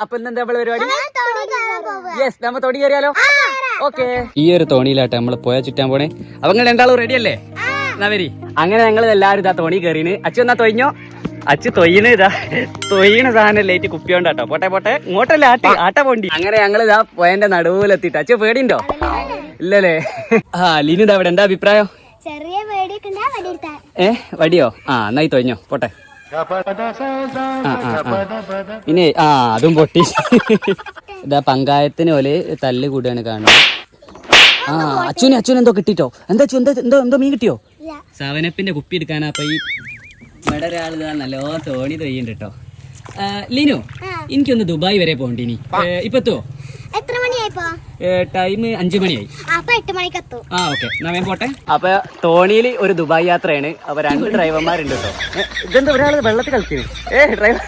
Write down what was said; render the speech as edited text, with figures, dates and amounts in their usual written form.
അപ്പൊ ഇന്നെന്താ പരിപാടി? യെസ്, നമ്മ തോണി കയറിയാലോ? ഓക്കെ, ഈ ഒരു തോണിയിലാട്ടെ നമ്മള് പോയാ ചുറ്റാൻ പോണേ. അപ്പൊ നിങ്ങൾ രണ്ടാളും റെഡി അല്ലേ? എന്നാ വരി. അങ്ങനെ ഞങ്ങൾ എല്ലാവരും ഇതാ തോണി കയറിന്. അച്ചു എന്നാ തൊയ്ഞ്ഞോ? അച്ചു തൊയ്യണ് ഇതാ തൊയ്യണ സാധനം ലേറ്റ് കുപ്പിയോണ്ടാട്ടോ. പോട്ടെ പോട്ടെ, ഇങ്ങോട്ടല്ലേ ആട്ട പോണ്ടി. അങ്ങനെ ഞങ്ങൾ ഇതാ പോയന്റെ നടുവിലെത്തിട്ട്. അച്ചു പേടിണ്ടോ? ഇല്ലല്ലേ? ലീനു ഇതാ ഇവിടെ. എന്താ അഭിപ്രായം? വടിയോ? എന്നായി തൊയ്ഞ്ഞോ, പോട്ടെ. പിന്നെ അതും പൊട്ടി. ഇതാ പങ്കായത്തിന് പോലെ തല്ല് കൂടിയാണ് കാണുന്നത്. അച്ഛനെ എന്തോ കിട്ടിട്ടോ? എന്താ എന്തോ മീൻ കിട്ടിയോ? സവനപ്പിന്റെ കുപ്പി എടുക്കാനാ. അപ്പൊ ഈ ഇവിടെ ഒരാൾ നല്ലോ തോണി തൊയ്യുണ്ട് കേട്ടോ. ലീനു, എനിക്കൊന്ന് ദുബായ് വരെ പോണ്ടിനി. ഇപ്പത്തോ? ടൈം 5 മണിയായി. ഓക്കെ, എന്നാ വേഗം പോട്ടെ. അപ്പൊ തോണിയിൽ ഒരു ദുബായ് യാത്രയാണ്. അപ്പൊ 2 ഡ്രൈവർമാരുണ്ട് കേട്ടോ. ഇതെന്താ ഒരാൾ വെള്ളത്തിൽ കളിക്കുന്നു? ഡ്രൈവർ